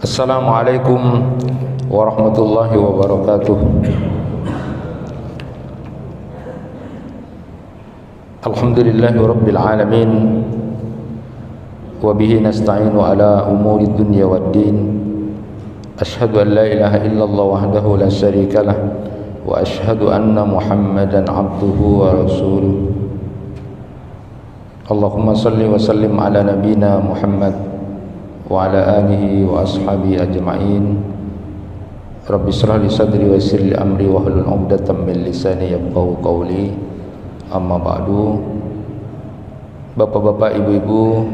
Assalamualaikum warahmatullahi wabarakatuh. Alhamdulillahi rabbil alamin, wa bihi nasta'inu ala umuri dunya waddin. Ashhadu an la ilaha illallah wahdahu la syarika lah, wa ashhadu anna Muhammadan abduhu wa rasuluh. Allahumma salli wa sallim ala nabiyyina Muhammad wa ala alihi wa ashabihi ajma'in. Rabbi shrah li sadri wa yassir li amri wa hlul 'uqdatam min lisani yafqahu qawli. Amma ba'du. Bapak-bapak, ibu-ibu,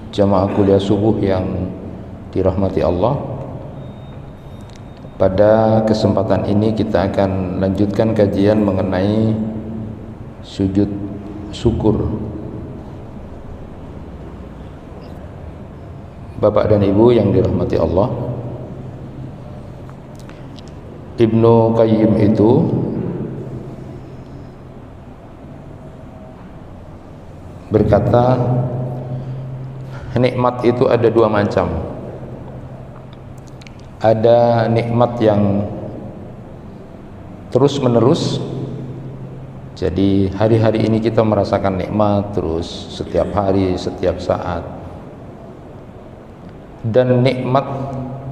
jamaah kuliah subuh yang dirahmati Allah, pada kesempatan ini kita akan lanjutkan kajian mengenai sujud syukur. Bapak dan Ibu yang dirahmati Allah, Ibnu Qayyim itu berkata, nikmat itu ada dua macam. Ada nikmat yang terus menerus, jadi hari-hari ini kita merasakan nikmat terus setiap hari, setiap saat. Dan nikmat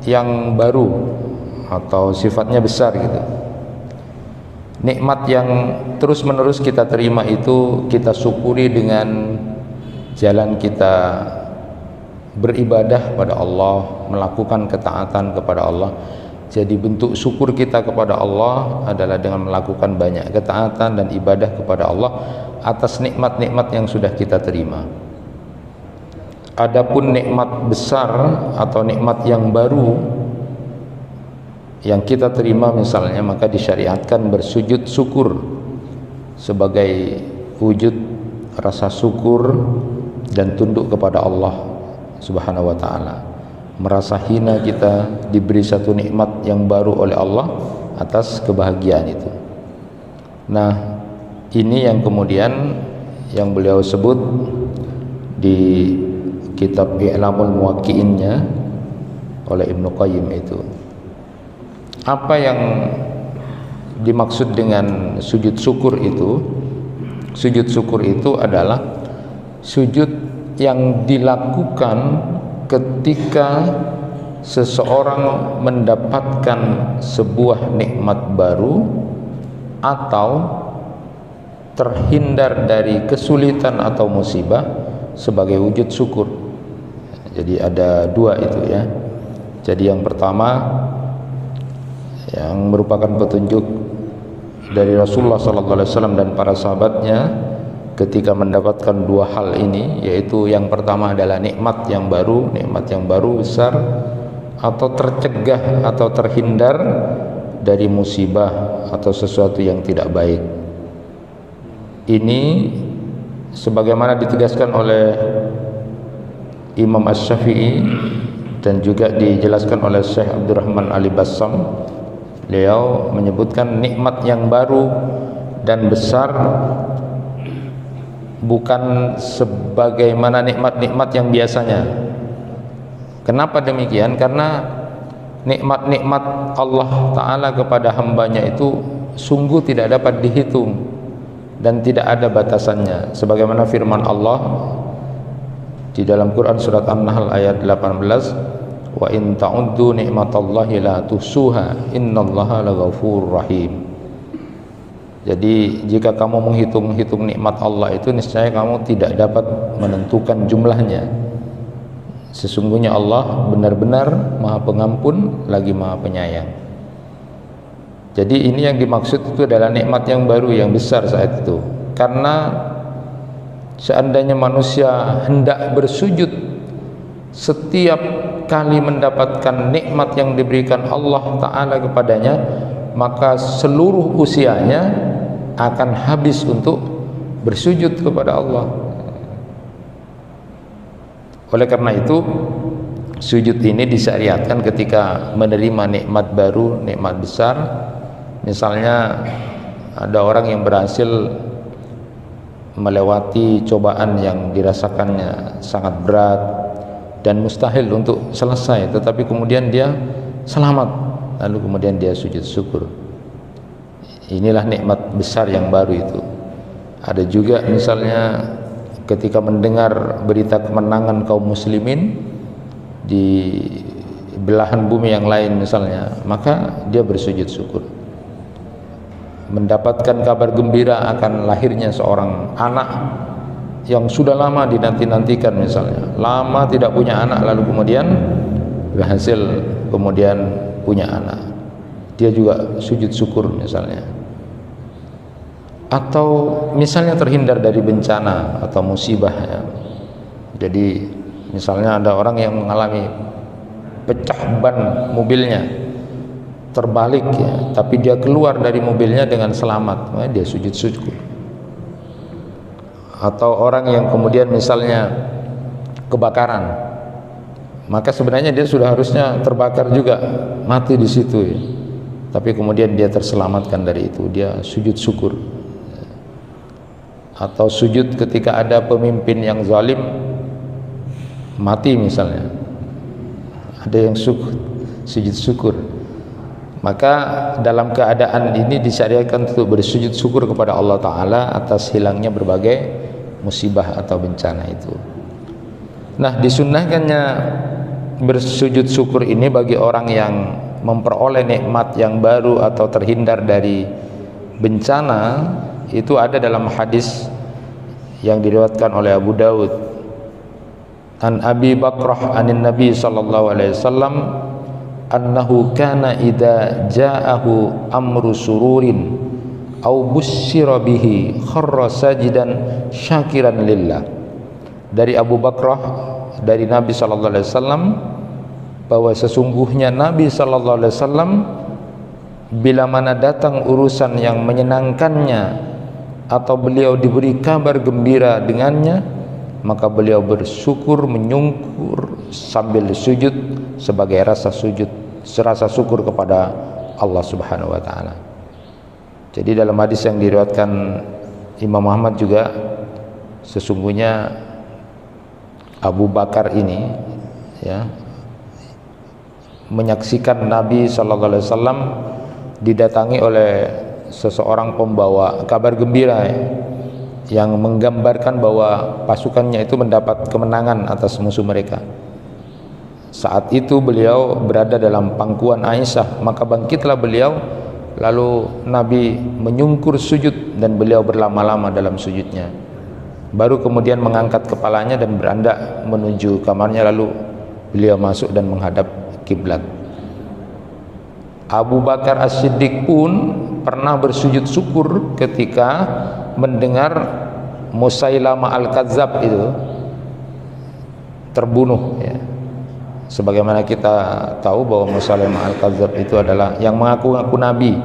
yang baru atau sifatnya besar gitu. Nikmat yang terus menerus kita terima itu kita syukuri dengan jalan kita beribadah pada Allah, melakukan ketaatan kepada Allah. Jadi bentuk syukur kita kepada Allah adalah dengan melakukan banyak ketaatan dan ibadah kepada Allah atas nikmat-nikmat yang sudah kita terima. Adapun nikmat besar atau nikmat yang baru yang kita terima misalnya, maka disyariatkan bersujud syukur sebagai wujud rasa syukur dan tunduk kepada Allah Subhanahu wa ta'ala. Merasa hina kita diberi satu nikmat yang baru oleh Allah atas kebahagiaan itu. Nah, ini yang kemudian yang beliau sebut di kitab I'lamul Muwaqqi'innya oleh Ibnu Qayyim itu. Apa yang dimaksud dengan sujud syukur itu? Sujud syukur itu adalah sujud yang dilakukan ketika seseorang mendapatkan sebuah nikmat baru atau terhindar dari kesulitan atau musibah sebagai wujud syukur. Jadi ada dua itu ya. Jadi yang pertama yang merupakan petunjuk dari Rasulullah SAW dan para sahabatnya ketika mendapatkan dua hal ini, yaitu yang pertama adalah nikmat yang baru besar, atau tercegah atau terhindar dari musibah atau sesuatu yang tidak baik. Ini sebagaimana ditegaskan oleh Imam Asy-Syafi'i dan juga dijelaskan oleh Syekh Abdurrahman Ali Bassam. Beliau menyebutkan nikmat yang baru dan besar bukan sebagaimana nikmat-nikmat yang biasanya. Kenapa demikian? Karena nikmat-nikmat Allah Ta'ala kepada hambanya itu sungguh tidak dapat dihitung dan tidak ada batasannya. Sebagaimana firman Allah di dalam Quran surat An-Nahl ayat 18, wa in ta'uddu ni'matallahi la tuhsuha innallaha laghafurur rahim. Jadi jika kamu menghitung-hitung nikmat Allah itu, niscaya kamu tidak dapat menentukan jumlahnya. Sesungguhnya Allah benar-benar Maha Pengampun lagi Maha Penyayang. Jadi ini yang dimaksud itu adalah nikmat yang baru yang besar saat itu. Karena seandainya manusia hendak bersujud setiap kali mendapatkan nikmat yang diberikan Allah Ta'ala kepadanya, maka seluruh usianya akan habis untuk bersujud kepada Allah. Oleh karena itu, sujud ini disyariatkan ketika menerima nikmat baru, nikmat besar. Misalnya ada orang yang berhasil melewati cobaan yang dirasakannya sangat berat, dan mustahil untuk selesai, tetapi kemudian dia selamat, lalu kemudian dia sujud syukur. Inilah nikmat besar yang baru itu. Ada juga misalnya ketika mendengar berita kemenangan kaum muslimin di belahan bumi yang lain misalnya, maka dia bersujud syukur. Mendapatkan kabar gembira akan lahirnya seorang anak yang sudah lama dinanti-nantikan misalnya, lama tidak punya anak, lalu kemudian berhasil kemudian punya anak, dia juga sujud syukur misalnya. Atau misalnya terhindar dari bencana atau musibah ya. Jadi misalnya ada orang yang mengalami pecah ban mobilnya, terbalik ya, tapi dia keluar dari mobilnya dengan selamat, maka dia sujud syukur. Atau orang yang kemudian misalnya kebakaran, maka sebenarnya dia sudah harusnya terbakar juga, mati di situ ya. Tapi kemudian dia terselamatkan dari itu, dia sujud syukur. Atau sujud ketika ada pemimpin yang zalim mati misalnya, ada yang sujud syukur. Maka dalam keadaan ini disyariatkan untuk bersujud syukur kepada Allah Ta'ala atas hilangnya berbagai musibah atau bencana itu. Nah, disunnahkannya bersujud syukur ini bagi orang yang memperoleh nikmat yang baru atau terhindar dari bencana, itu ada dalam hadis yang diriwayatkan oleh Abu Daud. An Abi Bakrah anin Nabi sallallahu alaihi wasallam annahu kana idza ja'ahu amru sururin aw busyira bihi kharra sajidan syakiran lillah. Dari Abu Bakrah dari Nabi sallallahu alaihi wasallam bahwa sesungguhnya Nabi sallallahu alaihi wasallam bila mana datang urusan yang menyenangkannya atau beliau diberi kabar gembira dengannya, maka beliau bersyukur, menyungkur sambil sujud sebagai rasa syukur kepada Allah Subhanahu wa taala. Jadi dalam hadis yang diriwayatkan Imam Ahmad juga, sesungguhnya Abu Bakar ini ya menyaksikan Nabi sallallahu alaihi wasallam didatangi oleh seseorang pembawa kabar gembira ya, yang menggambarkan bahwa pasukannya itu mendapat kemenangan atas musuh mereka. Saat itu beliau berada dalam pangkuan Aisyah, maka bangkitlah beliau, lalu Nabi menyungkur sujud dan beliau berlama-lama dalam sujudnya. Baru kemudian mengangkat kepalanya dan berandak menuju kamarnya, lalu beliau masuk dan menghadap kiblat. Abu Bakar As-Siddiq pun pernah bersujud syukur ketika mendengar Musailamah Al-Kadzab itu terbunuh ya. Sebagaimana kita tahu bahwa Musailamah Al-Kadzab itu adalah yang mengaku-ngaku nabi.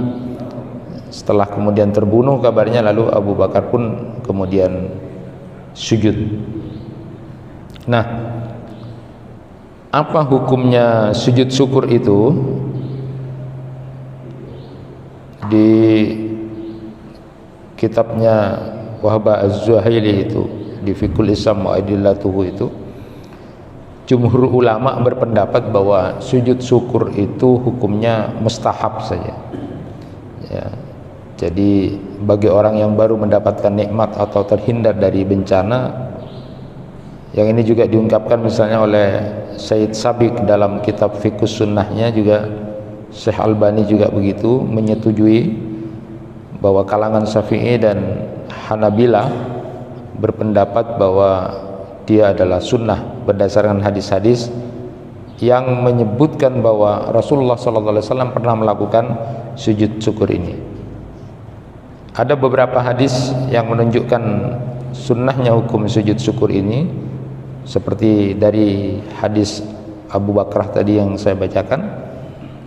Setelah kemudian terbunuh kabarnya, lalu Abu Bakar pun kemudian sujud. Nah, apa hukumnya sujud syukur itu? Di kitabnya Wahbah Az-Zuhaili itu, di Fiqhul Islam wa Adillatuhu itu, jumhur ulama berpendapat bahwa sujud syukur itu hukumnya mustahab saja ya. Jadi bagi orang yang baru mendapatkan nikmat atau terhindar dari bencana, yang ini juga diungkapkan misalnya oleh Sayyid Sabiq dalam kitab Fiqhus Sunnahnya, juga Syekh Albani juga begitu menyetujui bahwa kalangan Syafi'i dan Hanabilah berpendapat bahwa dia adalah sunnah berdasarkan hadis-hadis yang menyebutkan bahwa Rasulullah SAW pernah melakukan sujud syukur ini. Ada beberapa hadis yang menunjukkan sunnahnya hukum sujud syukur ini, seperti dari hadis Abu Bakrah tadi yang saya bacakan.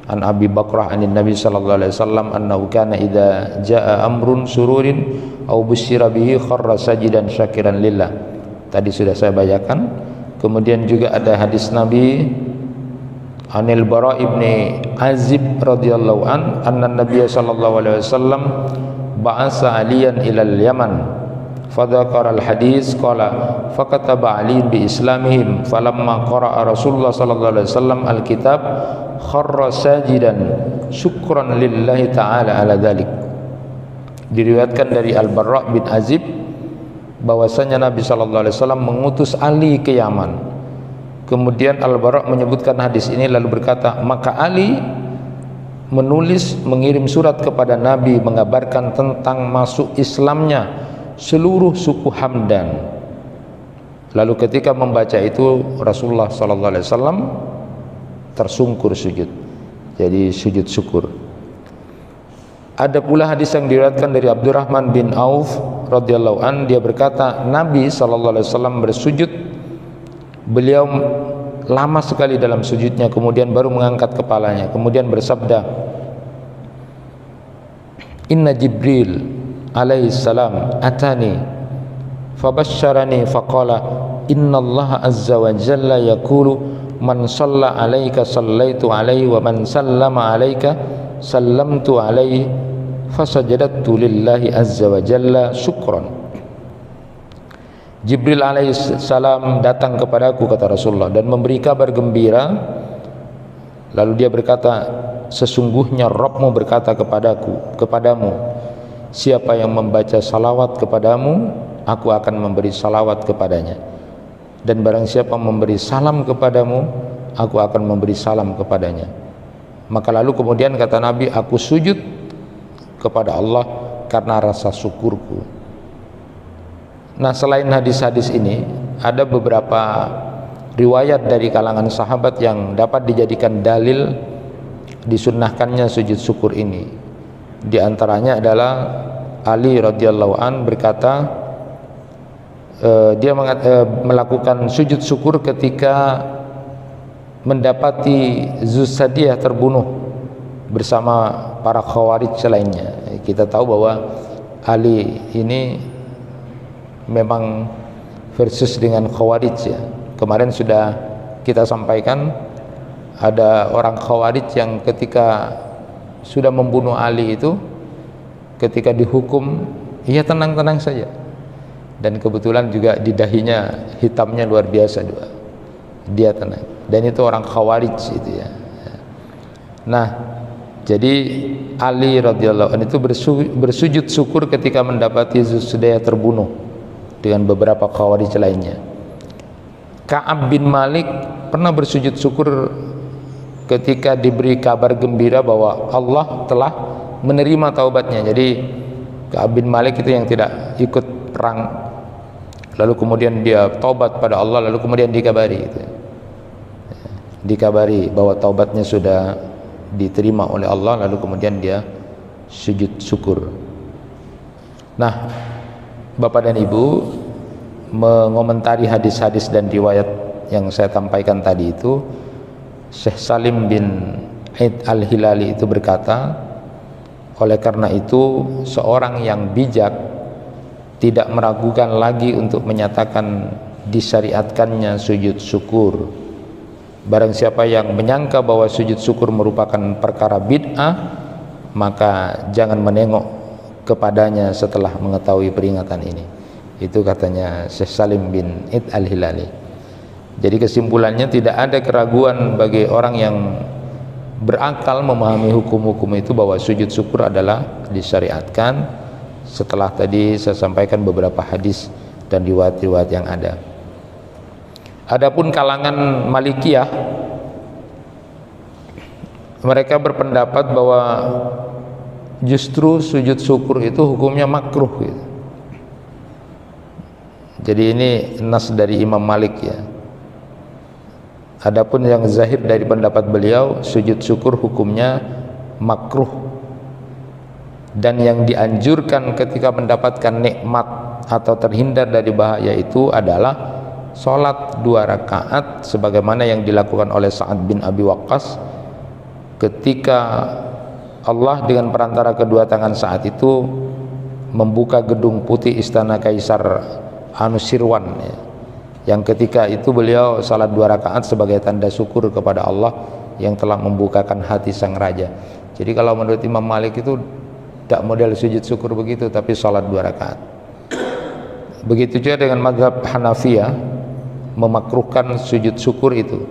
An Abi Bakrah anin Nabi sallallahu alaihi wasallam annahu kana idza jaa amrun sururin aw busyira bihi kharra sajidan syakiran lillah. Tadi sudah saya bacakan. Kemudian juga ada hadis Nabi Anil Bara ibni Azib radhiyallahu anna Nabiy sallallahu alaihi wasallam ba'asa aliyan ilal Yaman fadzakara al-hadis qala fakataba Ali bi islamihim falamma qara'a Rasulullah sallallahu alaihi wasallam al-kitab kharra sajidan syukran lillahi ta'ala ala dzalik. Diriwayatkan dari Al-Barra bin Azib bahwasanya Nabi sallallahu alaihi wasallam mengutus Ali ke Yaman. Kemudian Al-Bara' menyebutkan hadis ini lalu berkata, maka Ali mengirim surat kepada Nabi mengabarkan tentang masuk Islamnya seluruh suku Hamdan. Lalu ketika membaca itu Rasulullah sallallahu alaihi wasallam tersungkur sujud. Jadi sujud syukur. Ada pula hadis yang diriwayatkan dari Abdurrahman bin Auf radhiyallahu an, dia berkata, Nabi sallallahu alaihi wasallam bersujud. Beliau lama sekali dalam sujudnya, kemudian baru mengangkat kepalanya, kemudian bersabda, Inna Jibril alaihi salam atani fabasyarani faqala inna Allah azza wa jalla yaqulu man shalla alaika sallaitu alaihi wa man sallama alaika sallamtu alaihi fasajadtu lillahi azza wa jalla syukran. Jibril alaihissalam datang kepadaku, kata Rasulullah, dan memberi kabar gembira. Lalu dia berkata, sesungguhnya Rabbmu berkata kepadamu, siapa yang membaca salawat kepadamu, aku akan memberi salawat kepadanya, dan barang siapa memberi salam kepadamu, aku akan memberi salam kepadanya. Maka lalu kemudian kata Nabi, aku sujud kepada Allah karena rasa syukurku. Nah, selain hadis-hadis ini, ada beberapa riwayat dari kalangan sahabat yang dapat dijadikan dalil disunnahkannya sujud syukur ini. Di antaranya adalah Ali radhiyallahu an berkata, dia melakukan sujud syukur ketika mendapati Zusadiyah terbunuh bersama para khawarij lainnya. Kita tahu bahwa Ali ini memang versus dengan khawarij ya. Kemarin sudah kita sampaikan ada orang khawarij yang ketika sudah membunuh Ali itu, ketika dihukum ia tenang-tenang saja, dan kebetulan juga di dahinya hitamnya luar biasa juga, dia tenang, dan itu orang khawarij itu ya. Nah, jadi Ali radhiyallahu anhu itu bersujud syukur ketika mendapati Zusadiyah terbunuh dengan beberapa khawarij lainnya. Ka'ab bin Malik pernah bersujud syukur ketika diberi kabar gembira bahwa Allah telah menerima taubatnya. Jadi Ka'ab bin Malik itu yang tidak ikut perang, lalu kemudian dia taubat pada Allah, lalu kemudian dikabari bahwa taubatnya sudah diterima oleh Allah, lalu kemudian dia sujud syukur. Nah, Bapak dan Ibu, mengomentari hadis-hadis dan riwayat yang saya sampaikan tadi itu, Syekh Salim bin Aid al-Hilali itu berkata, oleh karena itu seorang yang bijak tidak meragukan lagi untuk menyatakan disyariatkannya sujud syukur. Barang siapa yang menyangka bahwa sujud syukur merupakan perkara bid'ah, maka jangan menengok kepadanya setelah mengetahui peringatan ini. Itu katanya Syekh Salim bin Id al-Hilali. Jadi kesimpulannya, tidak ada keraguan bagi orang yang berakal memahami hukum-hukum itu bahwa sujud syukur adalah disyariatkan, setelah tadi saya sampaikan beberapa hadis dan riwayat-riwayat yang ada. Adapun kalangan Malikiyah, mereka berpendapat bahwa justru sujud syukur itu hukumnya makruh gitu. Jadi ini nas dari Imam Malik ya. Adapun yang zahir dari pendapat beliau, sujud syukur hukumnya makruh, dan yang dianjurkan ketika mendapatkan nikmat atau terhindar dari bahaya itu adalah sholat 2 rakaat sebagaimana yang dilakukan oleh Sa'ad bin Abi Waqqas ketika Allah dengan perantara kedua tangan saat itu membuka gedung putih istana Kaisar Anusirwan ya. Yang ketika itu beliau salat 2 rakaat sebagai tanda syukur kepada Allah yang telah membukakan hati sang raja. Jadi kalau menurut Imam Malik itu tidak model sujud syukur begitu, tapi salat 2 rakaat. Begitu juga dengan mazhab Hanafiyah, memakruhkan sujud syukur itu.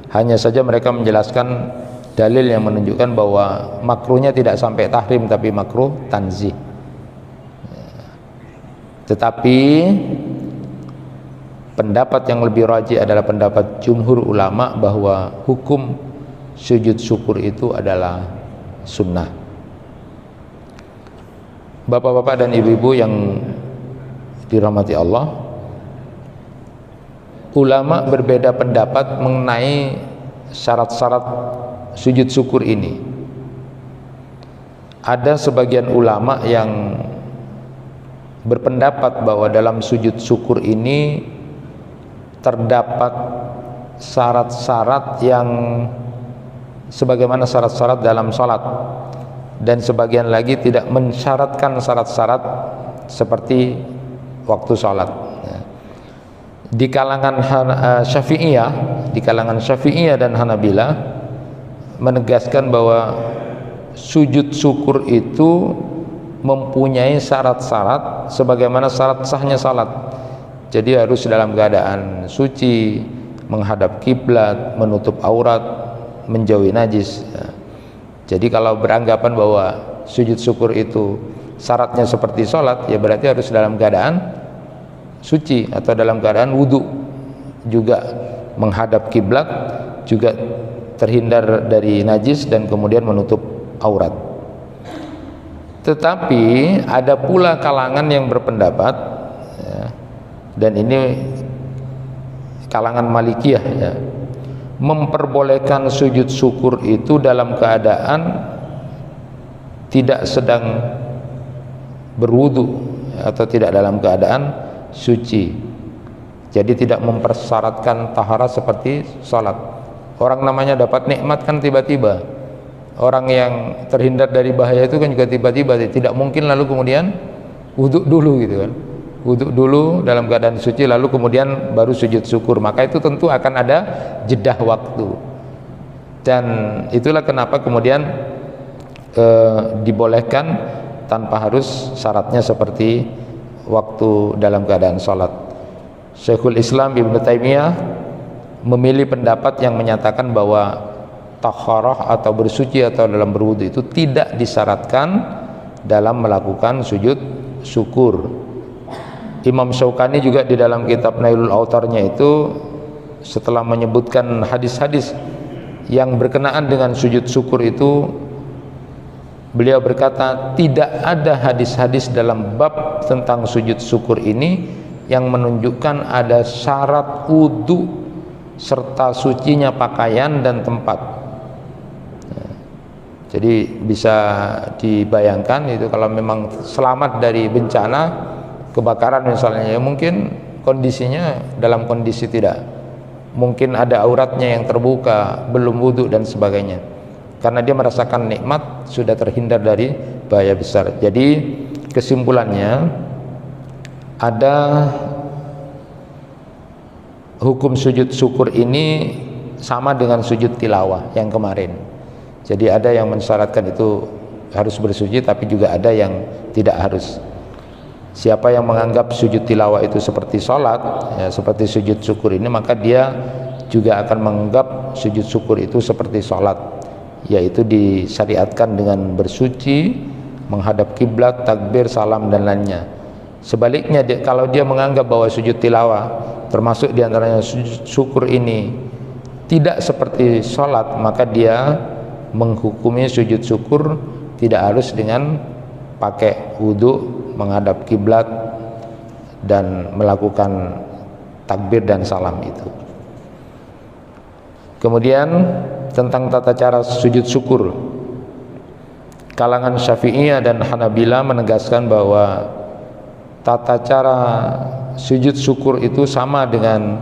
Hanya saja mereka menjelaskan dalil yang menunjukkan bahwa makruhnya tidak sampai tahrim, tapi makruh tanzih. Tetapi pendapat yang lebih rajih adalah pendapat jumhur ulama bahwa hukum sujud syukur itu adalah sunnah. Bapak-bapak dan ibu-ibu yang dirahmati Allah, ulama berbeda pendapat mengenai syarat-syarat sujud syukur ini. Ada sebagian ulama yang berpendapat bahwa dalam sujud syukur ini terdapat syarat-syarat yang sebagaimana syarat-syarat dalam salat, dan sebagian lagi tidak mensyaratkan syarat-syarat seperti waktu salat. Di kalangan Syafi'iyah dan Hanabilah menegaskan bahwa sujud syukur itu mempunyai syarat-syarat sebagaimana syarat sahnya salat. Jadi harus dalam keadaan suci, menghadap kiblat, menutup aurat, menjauhi najis. Jadi kalau beranggapan bahwa sujud syukur itu syaratnya seperti salat, ya berarti harus dalam keadaan suci atau dalam keadaan wudu, juga menghadap kiblat, juga terhindar dari najis, dan kemudian menutup aurat. Tetapi ada pula kalangan yang berpendapat, ya, dan ini kalangan Malikiyah, ya, memperbolehkan sujud syukur itu dalam keadaan tidak sedang berwudu atau tidak dalam keadaan suci. Jadi tidak mempersyaratkan taharah seperti salat. Orang namanya dapat nikmat kan tiba-tiba. Orang yang terhindar dari bahaya itu kan juga tiba-tiba, tidak mungkin lalu kemudian wudhu dulu gitu kan. Wudhu dulu dalam keadaan suci lalu kemudian baru sujud syukur. Maka itu tentu akan ada jedah waktu. Dan itulah kenapa kemudian dibolehkan tanpa harus syaratnya seperti waktu dalam keadaan salat. Syekhul Islam Ibnu Taimiyah memilih pendapat yang menyatakan bahwa takharah atau bersuci atau dalam berwudu itu tidak disyaratkan dalam melakukan sujud syukur. Imam Syaukani juga di dalam kitab Nailul Autarnya itu setelah menyebutkan hadis-hadis yang berkenaan dengan sujud syukur itu, beliau berkata tidak ada hadis-hadis dalam bab tentang sujud syukur ini yang menunjukkan ada syarat wudu serta sucinya pakaian dan tempat. Jadi bisa dibayangkan itu kalau memang selamat dari bencana kebakaran misalnya, ya mungkin kondisinya dalam kondisi tidak, mungkin ada auratnya yang terbuka, belum wudu dan sebagainya. Karena dia merasakan nikmat, sudah terhindar dari bahaya besar. Jadi kesimpulannya, ada hukum sujud syukur ini sama dengan sujud tilawah yang kemarin. Jadi ada yang mensyaratkan itu harus bersuci, tapi juga ada yang tidak harus. Siapa yang menganggap sujud tilawah itu seperti sholat, ya, seperti sujud syukur ini, maka dia juga akan menganggap sujud syukur itu seperti sholat, yaitu disyariatkan dengan bersuci, menghadap kiblat, takbir, salam dan lainnya. Sebaliknya kalau dia menganggap bahwa sujud tilawah termasuk diantaranya sujud syukur ini tidak seperti sholat, maka dia menghukumi sujud syukur tidak harus dengan pakai wudu, menghadap kiblat dan melakukan takbir dan salam itu. Kemudian tentang tata cara sujud syukur, kalangan Syafi'iyah dan Hanabilah menegaskan bahwa tata cara sujud syukur itu sama dengan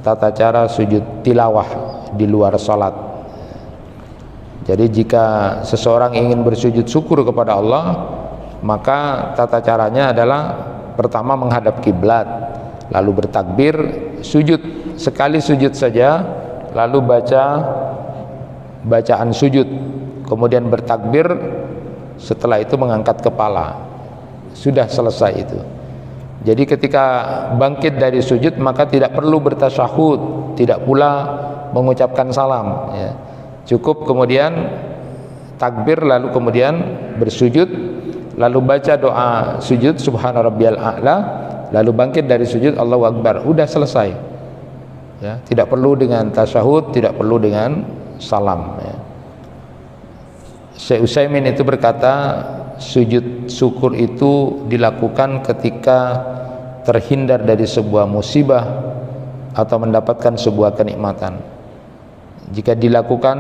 tata cara sujud tilawah di luar salat. Jadi jika seseorang ingin bersujud syukur kepada Allah, maka tata caranya adalah pertama menghadap kiblat, lalu bertakbir, sujud sekali sujud saja, lalu baca bacaan sujud, kemudian bertakbir, setelah itu mengangkat kepala. Sudah selesai itu. Jadi ketika bangkit dari sujud maka tidak perlu bertasyahud, tidak pula mengucapkan salam ya. Cukup kemudian takbir lalu kemudian bersujud, lalu baca doa sujud subhana rabbiyal a'la, lalu bangkit dari sujud Allahu akbar, udah selesai ya. Tidak perlu dengan tasyahud, tidak perlu dengan salam ya. Syekh Utsaimin itu berkata, sujud syukur itu dilakukan ketika terhindar dari sebuah musibah atau mendapatkan sebuah kenikmatan. Jika dilakukan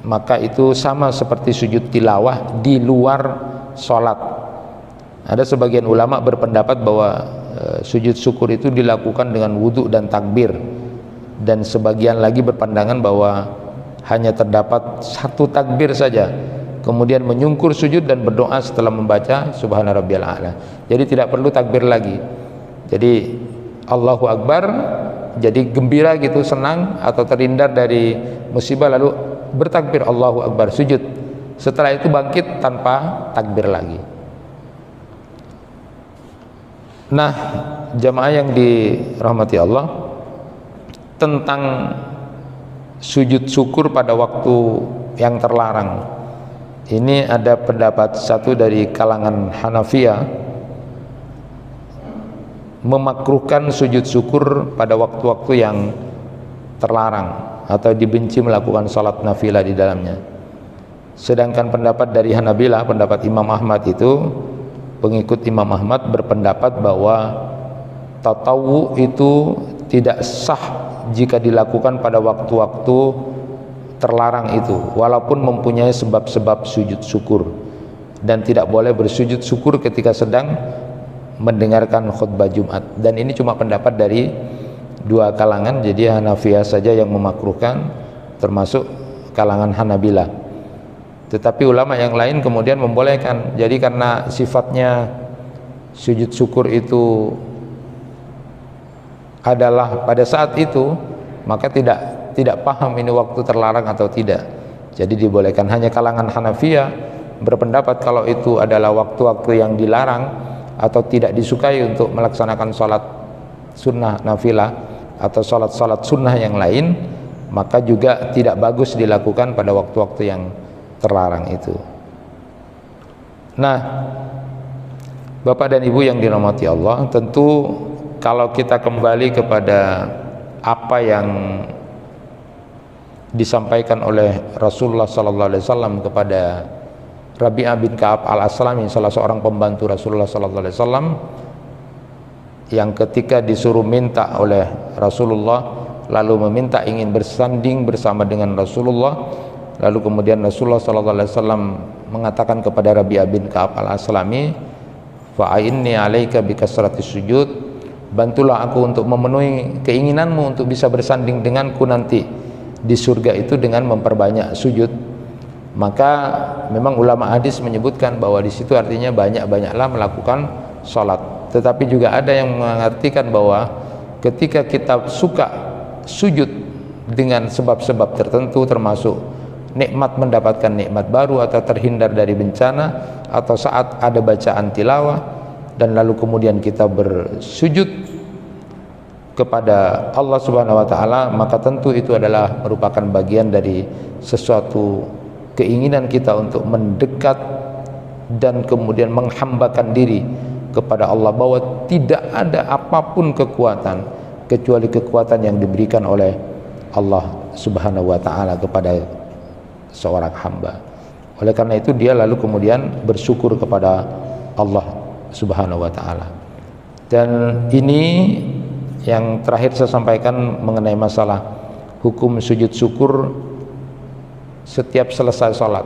maka itu sama seperti sujud tilawah di luar sholat. Ada sebagian ulama berpendapat bahwa sujud syukur itu dilakukan dengan wudhu dan takbir, dan sebagian lagi berpandangan bahwa hanya terdapat satu takbir saja, kemudian menyungkur sujud dan berdoa setelah membaca subhana rabbiyal a'la. Jadi tidak perlu takbir lagi. Jadi Allahu akbar, jadi gembira gitu, senang atau terhindar dari musibah, lalu bertakbir Allahu akbar, sujud. Setelah itu bangkit tanpa takbir lagi. Nah, jamaah yang dirahmati Allah, tentang sujud syukur pada waktu yang terlarang, ini ada pendapat satu dari kalangan Hanafiyah memakruhkan sujud syukur pada waktu-waktu yang terlarang atau dibenci melakukan salat nafilah di dalamnya. Sedangkan pendapat dari Hanabilah, pendapat Imam Ahmad itu, pengikut Imam Ahmad berpendapat bahwa tatawu itu tidak sah jika dilakukan pada waktu-waktu terlarang itu, walaupun mempunyai sebab-sebab sujud syukur, dan tidak boleh bersujud syukur ketika sedang mendengarkan khutbah Jumat. Dan ini cuma pendapat dari dua kalangan, jadi Hanafiyah saja yang memakruhkan, termasuk kalangan Hanabilah. Tetapi ulama yang lain kemudian membolehkan. Jadi karena sifatnya sujud syukur itu adalah pada saat itu, maka tidak paham ini waktu terlarang atau tidak. Jadi dibolehkan. Hanya kalangan Hanafiyah berpendapat kalau itu adalah waktu-waktu yang dilarang atau tidak disukai untuk melaksanakan sholat sunnah nafilah atau sholat sunnah yang lain, maka juga tidak bagus dilakukan pada waktu-waktu yang terlarang itu. Nah, Bapak dan Ibu yang dirahmati Allah, tentu kalau kita kembali kepada apa yang disampaikan oleh Rasulullah sallallahu alaihi wasallam kepada Rabi'ah bin Ka'ab al-Aslami, salah seorang pembantu Rasulullah sallallahu alaihi wasallam, yang ketika disuruh minta oleh Rasulullah lalu meminta ingin bersanding bersama dengan Rasulullah, lalu kemudian Rasulullah sallallahu alaihi wasallam mengatakan kepada Rabi'ah bin Ka'ab al-Aslami, fa'inni 'alaika bikasratis sujud, bantulah aku untuk memenuhi keinginanmu untuk bisa bersanding denganku nanti di surga itu dengan memperbanyak sujud. Maka memang ulama hadis menyebutkan bahwa di situ artinya banyak-banyaklah melakukan sholat. Tetapi juga ada yang mengartikan bahwa ketika kita suka sujud dengan sebab-sebab tertentu, termasuk nikmat mendapatkan nikmat baru atau terhindar dari bencana, atau saat ada bacaan tilawah dan lalu kemudian kita bersujud kepada Allah Subhanahu wa taala, maka tentu itu adalah merupakan bagian dari sesuatu keinginan kita untuk mendekat dan kemudian menghambakan diri kepada Allah, bahwa tidak ada apapun kekuatan kecuali kekuatan yang diberikan oleh Allah Subhanahu wa taala kepada seorang hamba. Oleh karena itu dia lalu kemudian bersyukur kepada Allah Subhanahu wa taala. Dan ini yang terakhir saya sampaikan mengenai masalah hukum sujud syukur setiap selesai sholat.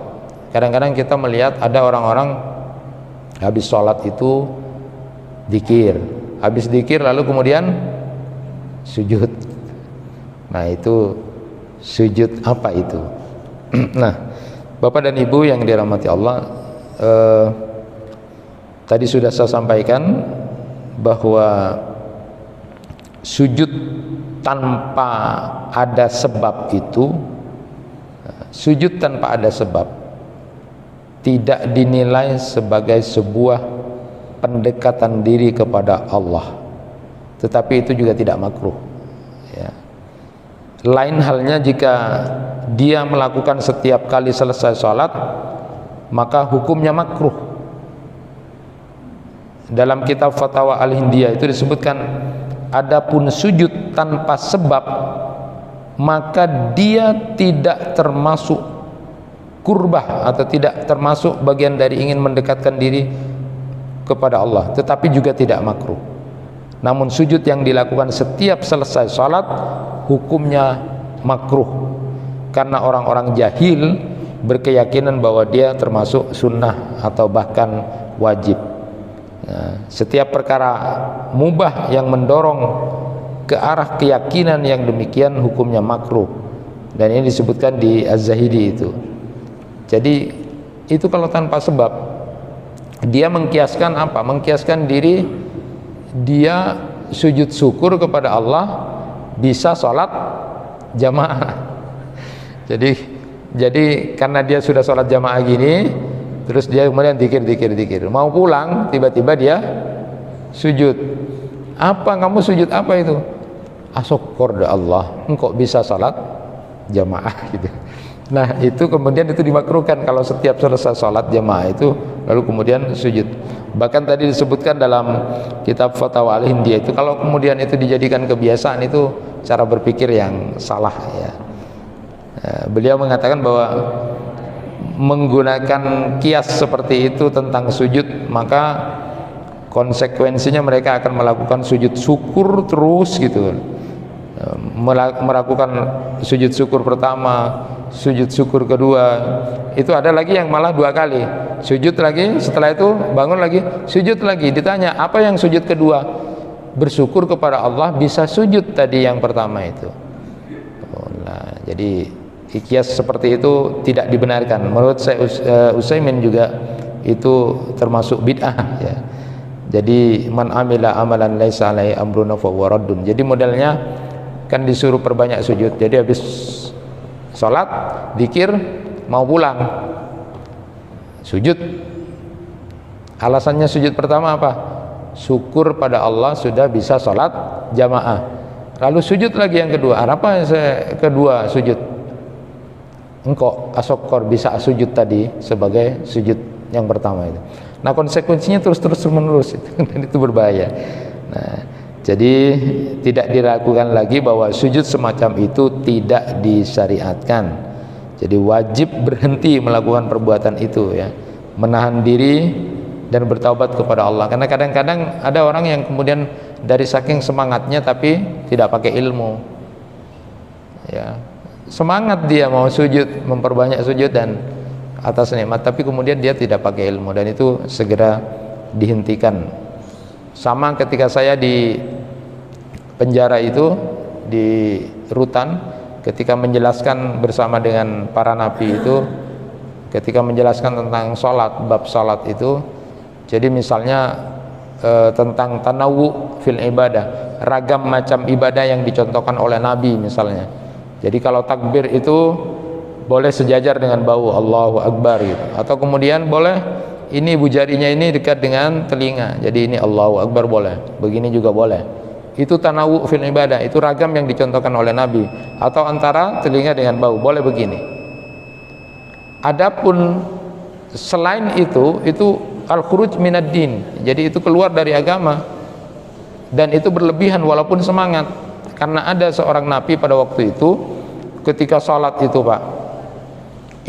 Kadang-kadang kita melihat ada orang-orang habis sholat itu dzikir, habis dzikir lalu kemudian sujud. Nah, itu sujud apa itu? Nah, Bapak dan Ibu yang dirahmati Allah, tadi sudah saya sampaikan bahwa sujud tanpa ada sebab itu, sujud tanpa ada sebab tidak dinilai sebagai sebuah pendekatan diri kepada Allah, tetapi itu juga tidak makruh, ya. Lain halnya jika dia melakukan setiap kali selesai sholat, maka hukumnya makruh. Dalam kitab Fatwa Al-Hindiyah itu disebutkan, adapun sujud tanpa sebab, maka dia tidak termasuk kurbah atau tidak termasuk bagian dari ingin mendekatkan diri kepada Allah, tetapi juga tidak makruh. Namun sujud yang dilakukan setiap selesai salat hukumnya makruh, karena orang-orang jahil berkeyakinan bahwa dia termasuk sunnah atau bahkan wajib. Nah, setiap perkara mubah yang mendorong ke arah keyakinan yang demikian hukumnya makruh, dan ini disebutkan di Az-Zahidi itu. Jadi itu kalau tanpa sebab, dia mengkiaskan apa? Mengkiaskan diri dia sujud syukur kepada Allah bisa sholat jamaah. Jadi karena dia sudah sholat jamaah gini, terus dia kemudian dikir, mau pulang tiba-tiba dia sujud. Apa kamu sujud apa itu? Asyukur Allah, engkau bisa sholat jamaah gitu. Nah itu kemudian itu dimakruhkan kalau setiap selesai sholat jamaah itu lalu kemudian sujud. Bahkan tadi disebutkan dalam kitab Fatwa Al-Hindiyah itu, kalau kemudian itu dijadikan kebiasaan, itu cara berpikir yang salah, ya. Beliau mengatakan bahwa menggunakan kias seperti itu tentang sujud, maka konsekuensinya mereka akan melakukan sujud syukur terus gitu, melakukan sujud syukur pertama, sujud syukur kedua, itu ada lagi yang malah 2 kali sujud lagi, setelah itu bangun lagi sujud lagi. Ditanya apa yang sujud kedua? Bersyukur kepada Allah bisa sujud tadi yang pertama itu. Nah, jadi kias seperti itu tidak dibenarkan. Menurut saya Utsaimin juga itu termasuk bid'ah, ya. Jadi man amila amalan laisa alaihi amruna fa huwa raddun. Jadi modelnya kan disuruh perbanyak sujud. Jadi habis sholat, dzikir, mau pulang sujud. Alasannya sujud pertama apa? Syukur pada Allah sudah bisa sholat jamaah. Lalu sujud lagi yang kedua. Apa yang kedua sujud? Engkau asyukur bisa sujud tadi sebagai sujud yang pertama itu. Nah konsekuensinya terus menerus itu, dan itu berbahaya. Nah jadi tidak diragukan lagi bahwa sujud semacam itu tidak disyariatkan. Jadi wajib berhenti melakukan perbuatan itu, ya, menahan diri dan bertaubat kepada Allah. Karena kadang-kadang ada orang yang kemudian dari saking semangatnya tapi tidak pakai ilmu, ya, semangat dia mau sujud, memperbanyak sujud dan atas nikmat, tapi kemudian dia tidak pakai ilmu, dan itu segera dihentikan. Sama ketika saya di penjara itu di rutan, ketika menjelaskan bersama dengan para nabi itu, ketika menjelaskan tentang sholat, bab sholat itu, jadi misalnya tentang tanawu fil ibadah, ragam macam ibadah yang dicontohkan oleh nabi misalnya. Jadi kalau takbir itu boleh sejajar dengan bahu Allahu Akbar gitu, atau kemudian boleh ini ibu jarinya ini dekat dengan telinga, jadi ini Allahu Akbar boleh, begini juga boleh. Itu tanawu fil ibadah, itu ragam yang dicontohkan oleh Nabi. Atau antara telinga dengan bahu, boleh begini. Adapun selain itu al-khuruj minad din, jadi itu keluar dari agama, dan itu berlebihan walaupun semangat. Karena ada seorang nabi pada waktu itu ketika sholat itu, Pak,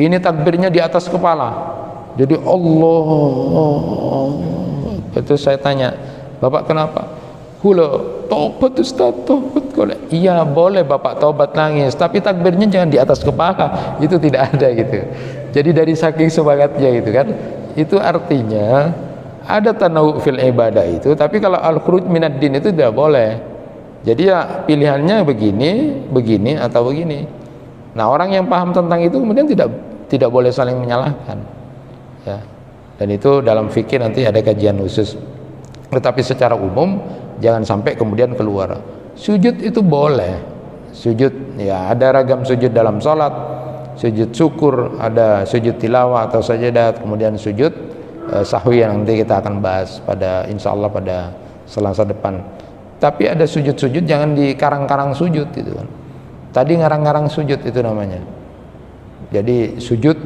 ini takbirnya di atas kepala, jadi Allah. Itu saya tanya, Bapak kenapa? Hula, tobat Ustaz, tobat. Iya boleh Bapak tobat nangis, tapi takbirnya jangan di atas kepala, itu tidak ada gitu. Jadi dari saking semangatnya gitu kan, itu artinya ada tanawu fil ibadah itu, tapi kalau al-khuruj minad din itu tidak boleh. Jadi ya pilihannya begini atau begini. Nah orang yang paham tentang itu kemudian tidak boleh saling menyalahkan, ya. Dan itu dalam fikih nanti ada kajian khusus. Tetapi secara umum jangan sampai kemudian keluar. Sujud itu boleh, sujud, ya, ada ragam sujud dalam sholat. Sujud syukur, ada sujud tilawah atau sajadat, kemudian sujud sahwi yang nanti kita akan bahas pada insya Allah pada Selasa depan. Tapi ada sujud-sujud jangan di karang-karang sujud gitu kan. Tadi ngarang-ngarang sujud itu namanya. Jadi sujud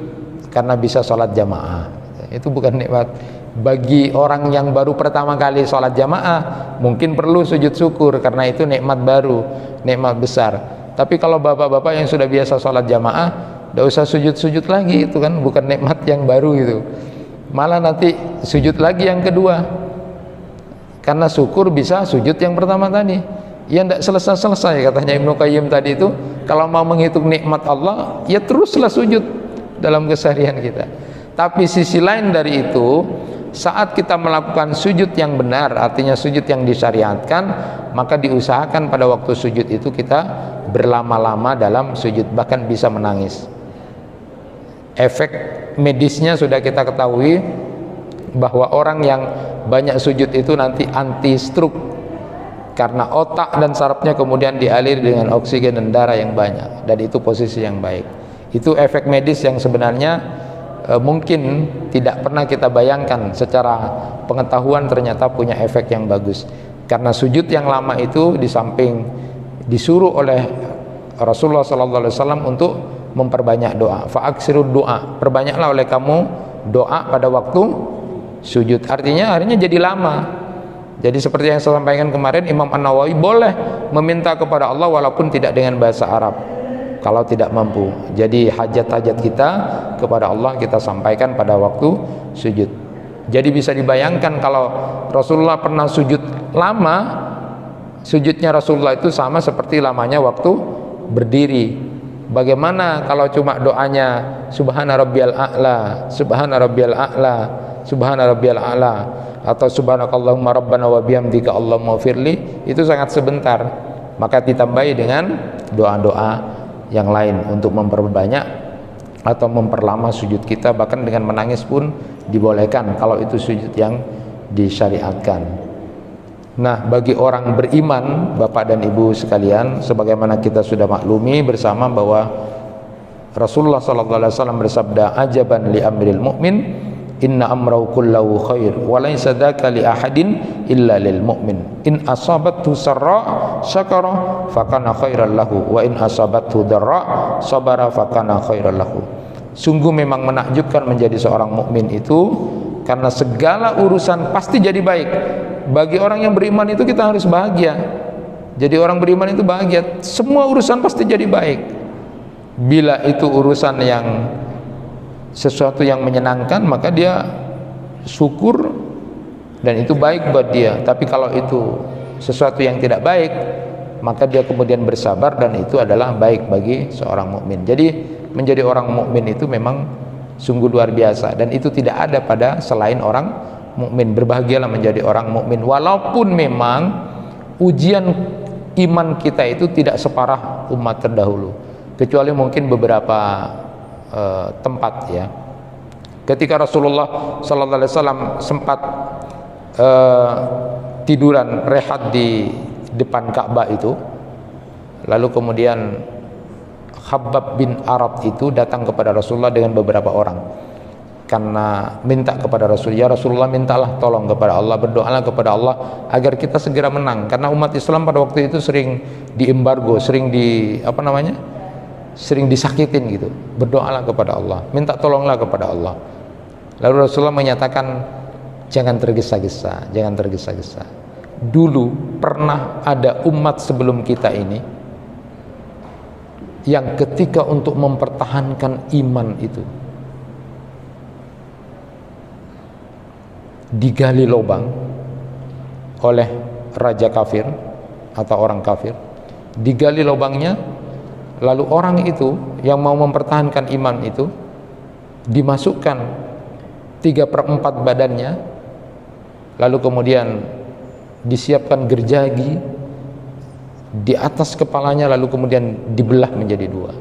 karena bisa sholat jamaah, itu bukan nikmat. Bagi orang yang baru pertama kali sholat jamaah mungkin perlu sujud syukur karena itu nikmat baru, nikmat besar. Tapi kalau bapak-bapak yang sudah biasa sholat jamaah tidak usah sujud-sujud lagi, itu kan bukan nikmat yang baru gitu. Malah nanti sujud lagi yang kedua, karena syukur bisa sujud yang pertama tadi. Ya tidak selesai-selesai katanya Ibnu Qayyim tadi itu. Kalau mau menghitung nikmat Allah ya teruslah sujud dalam keseharian kita. Tapi sisi lain dari itu, saat kita melakukan sujud yang benar, artinya sujud yang disyariatkan, maka diusahakan pada waktu sujud itu kita berlama-lama dalam sujud, bahkan bisa menangis. Efek medisnya sudah kita ketahui bahwa orang yang banyak sujud itu nanti anti stroke, karena otak dan sarafnya kemudian dialiri dengan oksigen dan darah yang banyak, dan itu posisi yang baik. Itu efek medis yang sebenarnya mungkin tidak pernah kita bayangkan, secara pengetahuan ternyata punya efek yang bagus. Karena sujud yang lama itu di samping disuruh oleh Rasulullah SAW untuk memperbanyak doa, fa'aksirud doa, perbanyaklah oleh kamu doa pada waktu sujud. Artinya akhirnya jadi lama. Jadi seperti yang saya sampaikan kemarin, Imam An-Nawawi boleh meminta kepada Allah walaupun tidak dengan bahasa Arab kalau tidak mampu. Jadi hajat-hajat kita kepada Allah kita sampaikan pada waktu sujud. Jadi bisa dibayangkan kalau Rasulullah pernah sujud lama, sujudnya Rasulullah itu sama seperti lamanya waktu berdiri. Bagaimana kalau cuma doanya subhana rabbiyal a'la, subhana rabbiyal a'la, subhana rabbiyal a'la, atau subhanakallahumma rabbana wa bihamdika allahumma firli, itu sangat sebentar. Maka ditambahi dengan doa-doa yang lain untuk memperbanyak atau memperlama sujud kita, bahkan dengan menangis pun dibolehkan kalau itu sujud yang disyariatkan. Nah, bagi orang beriman, Bapak dan Ibu sekalian, sebagaimana kita sudah maklumi bersama bahwa Rasulullah SAW bersabda, ajaban li amril mu'min, inna amrahu kullahu khair wa laysa dzaka li ahadin illa lil mu'min, in asabathu sarra syakara fakana khairan lahu wa in asabathu dharra sabara fakana khairan lahu. Sungguh memang menakjubkan menjadi seorang mukmin itu, karena segala urusan pasti jadi baik. Bagi orang yang beriman itu kita harus bahagia. Jadi orang beriman itu bahagia, semua urusan pasti jadi baik. Bila itu urusan yang sesuatu yang menyenangkan, maka dia syukur dan itu baik buat dia. Tapi kalau itu sesuatu yang tidak baik, maka dia kemudian bersabar dan itu adalah baik bagi seorang mukmin. Jadi menjadi orang mukmin itu memang sungguh luar biasa, dan itu tidak ada pada selain orang mukmin. Berbahagialah menjadi orang mukmin, walaupun memang ujian iman kita itu tidak separah umat terdahulu, kecuali mungkin beberapa tempat ya. Ketika Rasulullah SAW sempat tiduran rehat di depan Ka'bah itu, lalu kemudian Khabbab bin Arad itu datang kepada Rasulullah dengan beberapa orang, karena minta kepada Rasul, ya Rasulullah, mintalah tolong kepada Allah, berdoalah kepada Allah agar kita segera menang, karena umat Islam pada waktu itu sering diembargo, sering sering disakitin gitu. Berdoalah kepada Allah, minta tolonglah kepada Allah. Lalu Rasulullah menyatakan, jangan tergesa-gesa, jangan tergesa-gesa. Dulu pernah ada umat sebelum kita ini yang ketika untuk mempertahankan iman itu digali lubang oleh raja kafir atau orang kafir, digali lubangnya, lalu orang itu yang mau mempertahankan iman itu dimasukkan 3/4 badannya, lalu kemudian disiapkan gergaji di atas kepalanya, lalu kemudian dibelah menjadi 2.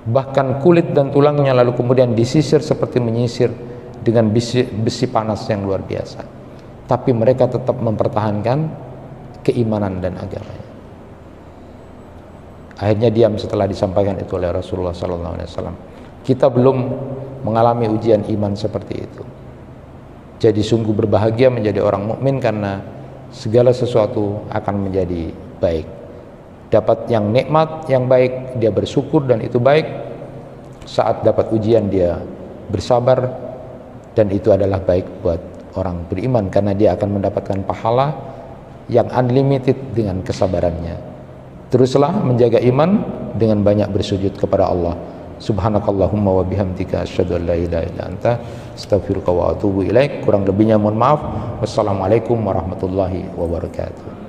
Bahkan kulit dan tulangnya lalu kemudian disisir seperti menyisir dengan besi panas yang luar biasa. Tapi mereka tetap mempertahankan keimanan dan agamanya. Akhirnya diam setelah disampaikan itu oleh Rasulullah SAW. Kita belum mengalami ujian iman seperti itu. Jadi sungguh berbahagia menjadi orang mukmin karena segala sesuatu akan menjadi baik. Dapat yang nikmat, yang baik, dia bersyukur dan itu baik. Saat dapat ujian dia bersabar dan itu adalah baik buat orang beriman karena dia akan mendapatkan pahala yang unlimited dengan kesabarannya. Teruslah menjaga iman dengan banyak bersujud kepada Allah. Subhanakallahumma wa bihamdika asyhadu an la ilaha illa anta astaghfiruka wa atubu ilaik. Kurang lebihnya mohon maaf. Wassalamualaikum warahmatullahi wabarakatuh.